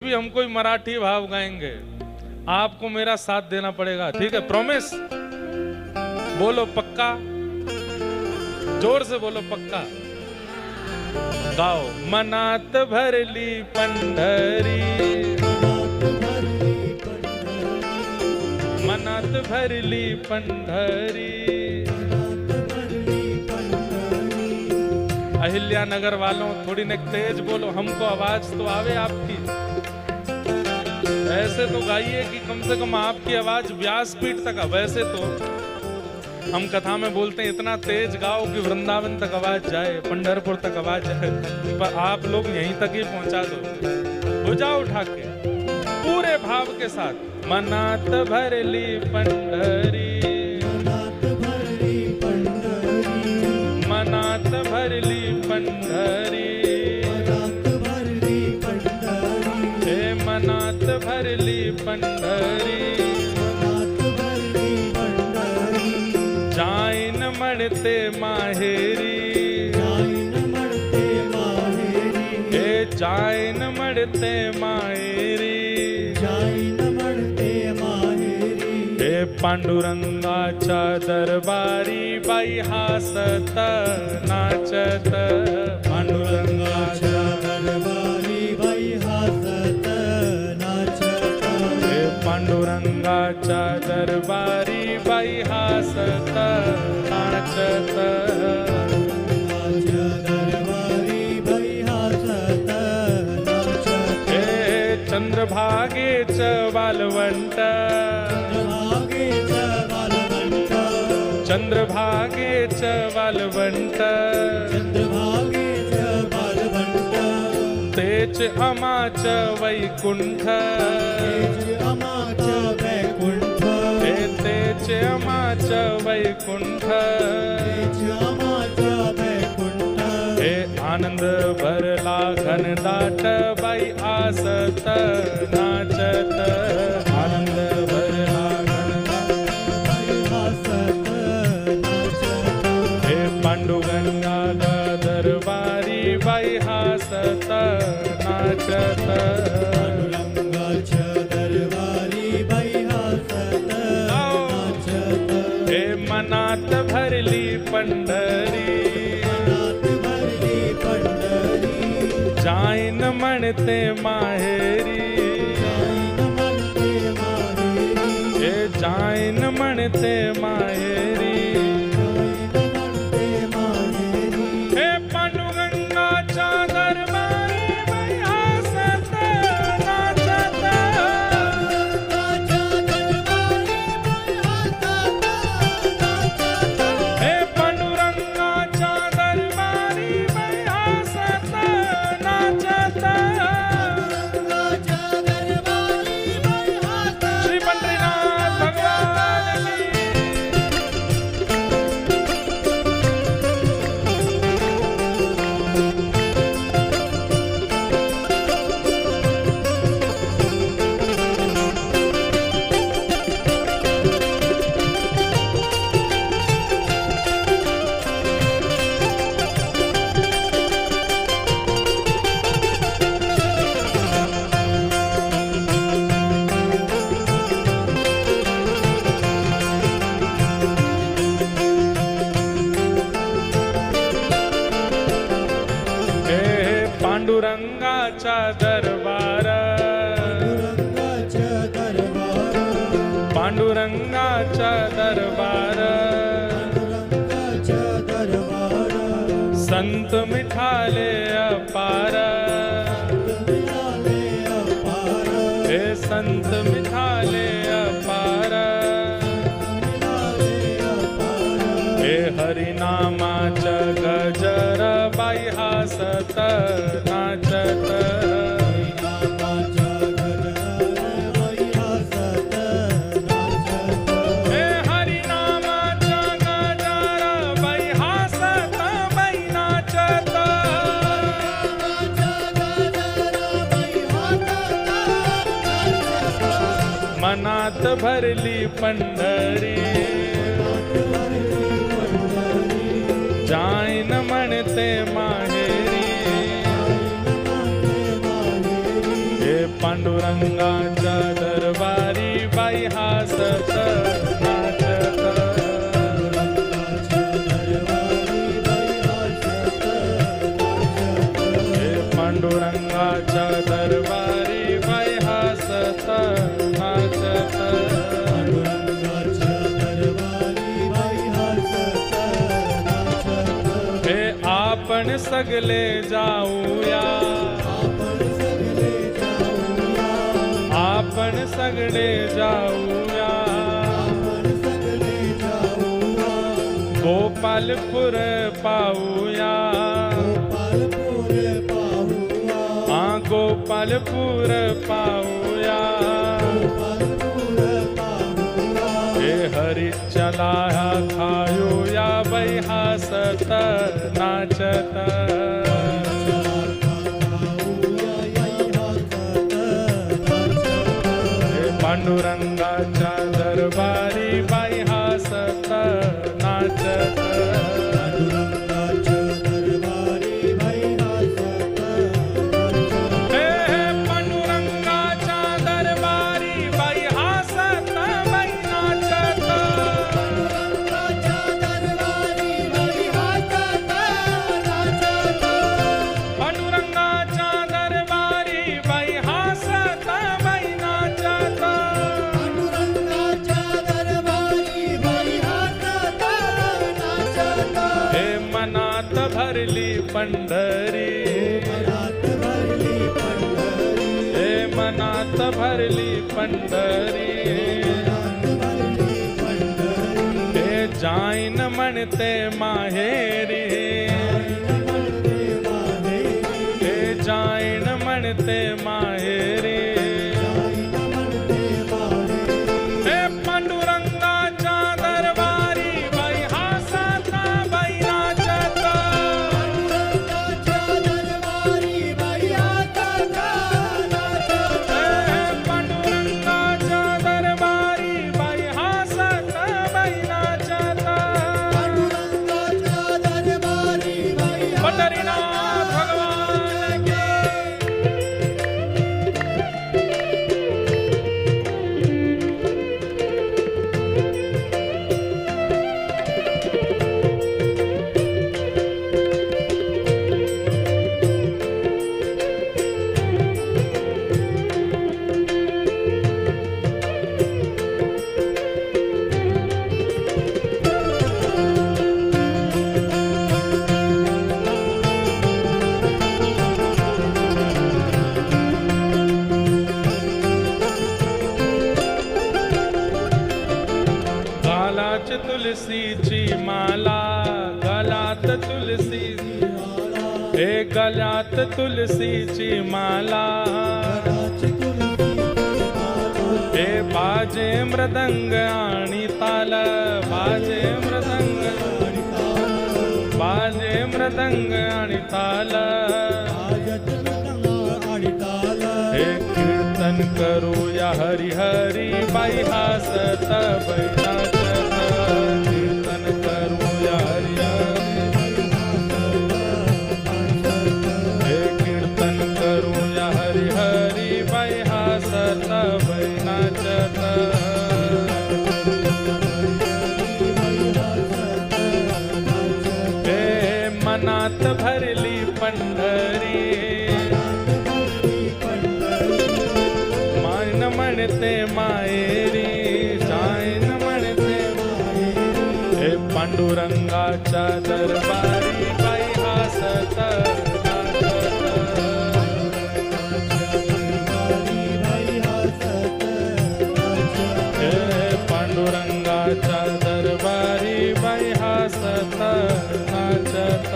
भी हम कोई मराठी भाव गाएंगे, आपको मेरा साथ देना पड़ेगा, ठीक है? प्रॉमिस? बोलो पक्का, जोर से बोलो पक्का। गाओ। मनात भरली पंढरी, मनात भरली पंढरी। अहिल्या नगर वालों थोड़ी न तेज बोलो, हमको आवाज तो आवे आपकी। ऐसे तो गाइए कि कम से कम आपकी आवाज व्यासपीठ तक। वैसे तो हम कथा में बोलते हैं इतना तेज गाओ कि वृंदावन तक आवाज जाए, पंढरपुर तक आवाज जाए, पर आप लोग यहीं तक ही पहुंचा दो। भुजा उठा के पूरे भाव के साथ। मनात भरली पंढरी, मनात भरली पंढरी, हे मनात भरली पंढरी। जाइन मणते माहेरी, हे जाइन मणते माहेरी। हे पांडुरंगाच्या दरबारी बाई हासत नाचत, पांडुरंगाच्या दरबारी बाई हासत नाचत। हे पांडुरंगाच्या दरबारी बाई हासत नाचत, दरबारी बाई हासत नाचत। हे चंद्रभागेच वालवंट, चंद्रभागेच वालवंट, तेच अमाच वैकुंठ, तेच अमाच वैकुंठ। हे आनंद भरला घनदाट बाई आसत नाचत, आनंद भरला पांडुरंगा दरबारी बाई हासत नाचत, पांडुरंगाच्या दरबारी बाई हासत नाचत। हे मनात भरली पंढरी, मनात भरली पंढरी। जाइन म्हणते माहेरी, हे जाइन म्हणते माहेरी। पांडुरंगाचा दरबार, पांडुरंगाचा दरबार। संत मिठाले अपार, हे संत मिठाले अपार। हे हरिनामाचा गजर बाई हासत नाचत, हे हरिनामाचा गजर बाई हासत बाई नाचत। मनात भरली पंढरी, जाइन म्हणते माहेरी। हे पांडुरंगाच्या दरबारी बाई हासत नाचत. पांडुरंगाच्या दरबारी बाई हासत नाचत. हे आपण सगळे जाऊया, आपण सगळे जाऊया, गोपालपूर पाहूया, गोपालपूर पाहूया. हे हरी चला खायूया बाई हासत नाचत. हे पांडुरंगाच्या दरबारी बाई हासत नाचत. पंढरी हे मनात भरली पंढरी. हे जाईन म्हणते माहेरी, हे जाईन म्हणते माहेरी. हे पांडुरंगाच्या दरबारी बाई हासत बाई नाचत. तुलसीची माला गलात तुलसी, हे गलात तुलसीची माला. हे बाजे मृदंग आणि ताल, बाजे मृदंग, बाजे मृदंग आणि ताल. हे कीर्तन करूया हरी हरी बाई हासत बाई नाचत. कीर्तन करूया हरी हरी, हे कीर्तन करूया हरी हरी बाई हासत बाई नाचत. हे मनात भरली पंढरी, मान म्हणते माहेरी, जाईन म्हणते माहेरी. हे पांडुरंगाच्या दरबारी बाई हासत नाचत. हे पांडुरंगाच्या दरबारी बाई हासत नाचत.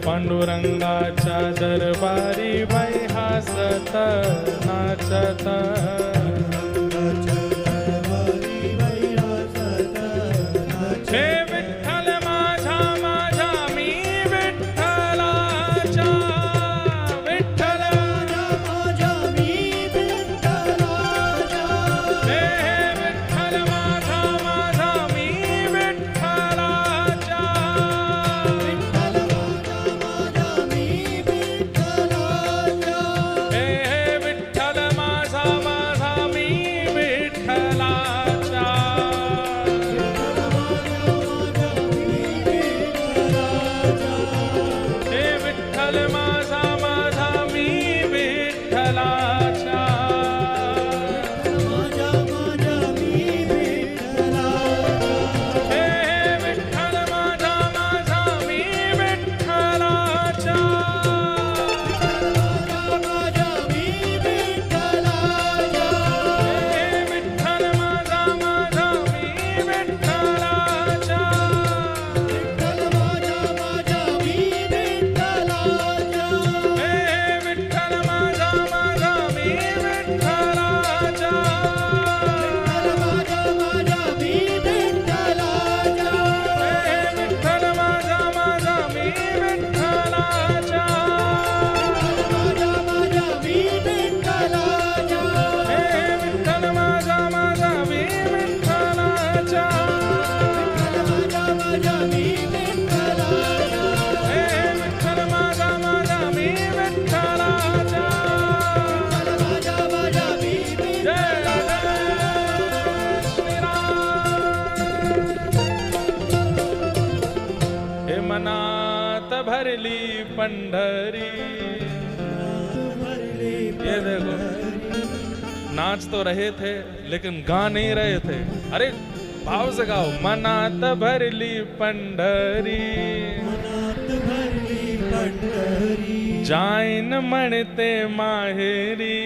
पांडुरंगाच्या दरबारी बाई हासत नाचत. हे विठ्ठल माझा माझा मी विठ्ठलाच्या, विठ्ठल माझा मी विठ्ठलाच्या. हे विठ्ठल माझा माझा मी विठ्ठलाच्या, विठ्ठल भरली पंढरी। ये देखो, नाच तो रहे थे लेकिन गा नहीं रहे थे। अरे भाव से गाओ, मनात भरली पंढरी, जाइन मणते माहेरी।